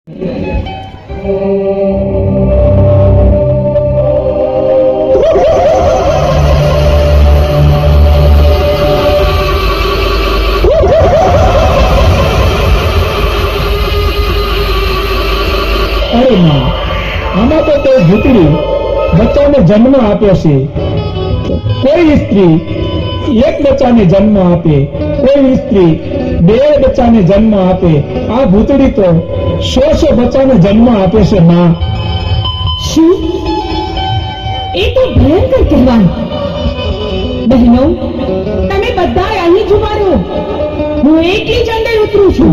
અરે ના, આમાં તો કોઈ ભૂતડી બચ્ચાને જન્મ આપ્યો છે. કોઈ સ્ત્રી એક બચ્ચાને જન્મ આપે, કોઈ સ્ત્રી બે બચ્ચાને જન્મ આપે. આ ભૂતડી તો 100 બચ્ચાને જન્મ આપે છે. માં, શું? એ તો ભયંકર કહેવાય. બહેનો, તમે બધા અહીં જ ઉભા રહો. હું એકલી જ અંદર ઉતરું છું.